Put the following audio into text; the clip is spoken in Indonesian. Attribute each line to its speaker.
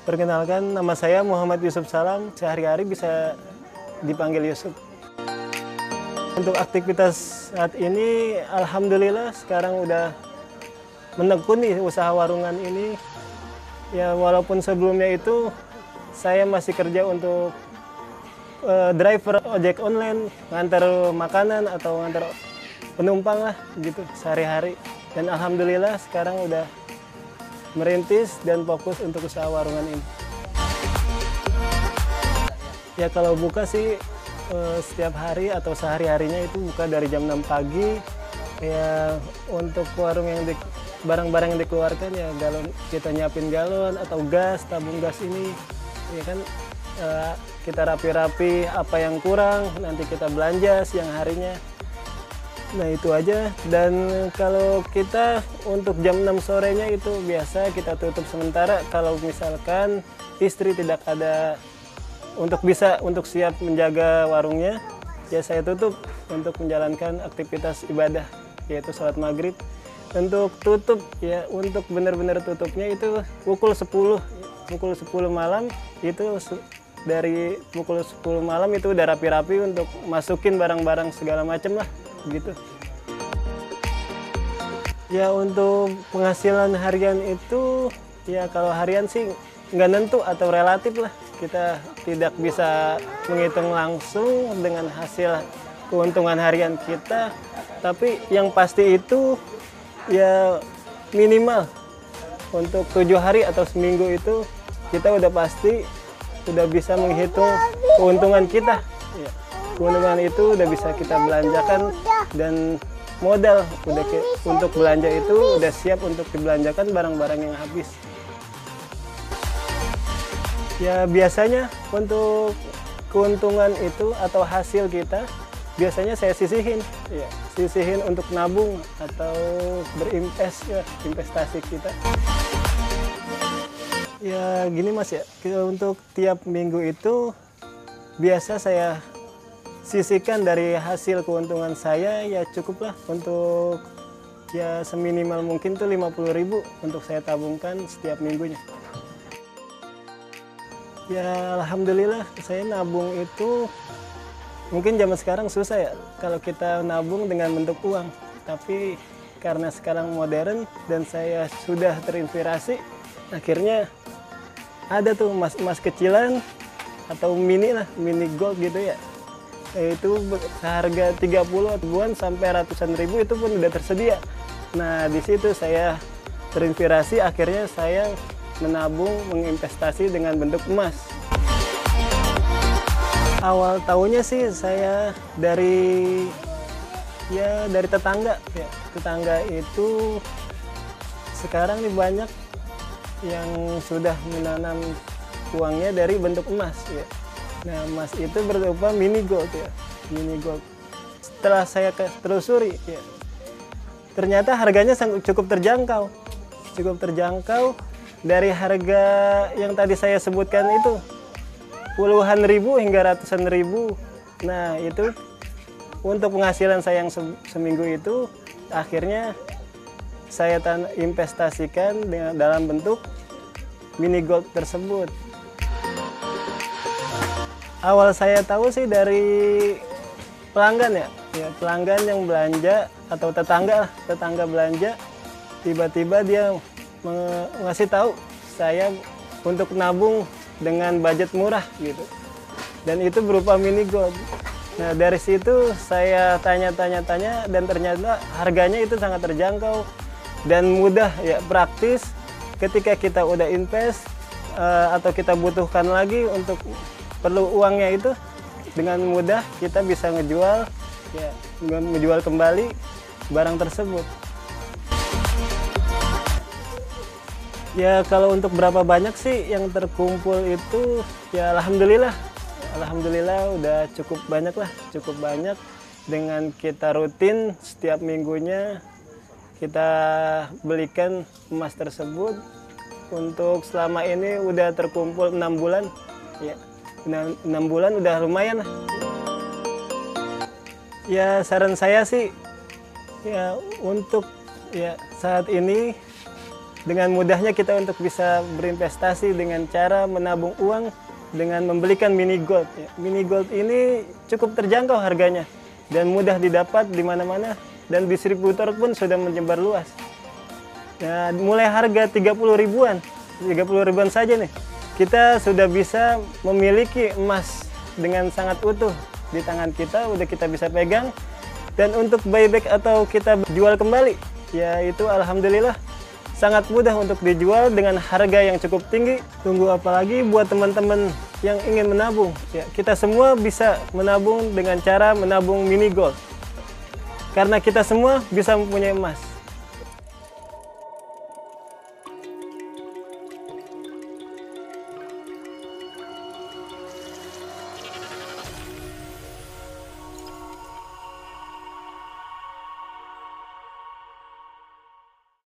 Speaker 1: Perkenalkan, nama saya Muhammad Yusuf Salam, sehari-hari bisa dipanggil Yusuf. Untuk aktivitas saat ini, alhamdulillah sekarang udah menekuni usaha warungan ini. Ya walaupun sebelumnya itu saya masih kerja untuk driver ojek online, ngantar makanan atau ngantar penumpang lah gitu sehari-hari. Dan alhamdulillah sekarang udah merintis dan fokus untuk usaha warungan ini. Ya kalau buka sih setiap hari atau sehari-harinya itu buka dari jam 6 pagi. Ya untuk warung yang barang-barang yang dikeluarkan ya galon, kita nyiapin galon atau gas, tabung gas ini. Ya kan kita rapi-rapi apa yang kurang, nanti kita belanja siang harinya. Nah itu aja. Dan kalau kita untuk jam 6 sorenya itu biasa kita tutup sementara. Kalau misalkan istri tidak ada untuk siap menjaga warungnya, ya saya tutup untuk menjalankan aktivitas ibadah, yaitu sholat maghrib. Untuk tutup ya, untuk benar-benar tutupnya itu pukul 10 malam. Itu dari pukul 10 malam itu udah rapi-rapi untuk masukin barang-barang segala macam lah gitu. Ya untuk penghasilan harian itu ya kalau harian sih nggak nentu atau relatif lah, kita tidak bisa menghitung langsung dengan hasil keuntungan harian kita, tapi yang pasti itu ya minimal untuk 7 hari atau seminggu itu kita udah pasti udah bisa menghitung keuntungan kita ya. Keuntungan itu udah bisa kita belanjakan dan modal untuk belanja itu udah siap untuk dibelanjakan barang-barang yang habis. Ya biasanya untuk keuntungan itu atau hasil kita biasanya saya sisihin, ya, sisihin untuk nabung atau investasi kita. Ya gini Mas ya, untuk tiap minggu itu biasa saya sisihkan dari hasil keuntungan saya ya cukuplah untuk ya seminimal mungkin tuh 50.000 untuk saya tabungkan setiap minggunya. Ya alhamdulillah saya nabung itu mungkin zaman sekarang susah ya kalau kita nabung dengan bentuk uang, tapi karena sekarang modern dan saya sudah terinspirasi, akhirnya ada tuh emas-emas kecilan atau mini gold gitu ya. Itu seharga 30 ribuan sampai ratusan ribu itu pun udah tersedia. Nah di situ saya terinspirasi, akhirnya saya menabung, menginvestasi dengan bentuk emas. Awal tahunnya sih saya dari tetangga ya. Tetangga itu sekarang nih banyak yang sudah menanam uangnya dari bentuk emas ya. Nah, emas itu berupa mini gold ya, mini gold. Setelah saya telusuri ya, ternyata harganya cukup terjangkau. Cukup terjangkau dari harga yang tadi saya sebutkan itu, puluhan ribu hingga ratusan ribu. Nah, itu untuk penghasilan saya yang seminggu itu, akhirnya saya investasikan dalam bentuk mini gold tersebut. Awal saya tahu sih dari pelanggan ya, pelanggan yang belanja atau tetangga belanja, tiba-tiba dia ngasih tahu saya untuk nabung dengan budget murah gitu, dan itu berupa mini gold. Nah dari situ saya tanya-tanya dan ternyata harganya itu sangat terjangkau dan mudah ya, praktis. Ketika kita udah invest atau kita butuhkan lagi untuk perlu uangnya itu, dengan mudah kita bisa ngejual kembali barang tersebut. Ya kalau untuk berapa banyak sih yang terkumpul itu ya alhamdulillah udah cukup banyak dengan kita rutin setiap minggunya kita belikan emas tersebut. Untuk selama ini udah terkumpul 6 bulan ya. 6 bulan udah lumayan lah. Ya saran saya sih ya untuk ya saat ini dengan mudahnya kita untuk bisa berinvestasi dengan cara menabung uang dengan membelikan mini gold. Mini gold ini cukup terjangkau harganya dan mudah didapat di mana-mana, dan distributor pun sudah menyebar luas. Nah, mulai harga 30 ribuan saja nih, kita sudah bisa memiliki emas dengan sangat utuh di tangan kita, udah kita bisa pegang. Dan untuk buyback atau kita jual kembali, ya itu alhamdulillah sangat mudah untuk dijual dengan harga yang cukup tinggi. Tunggu apalagi buat teman-teman yang ingin menabung. Ya, kita semua bisa menabung dengan cara menabung mini gold. Karena kita semua bisa mempunyai emas.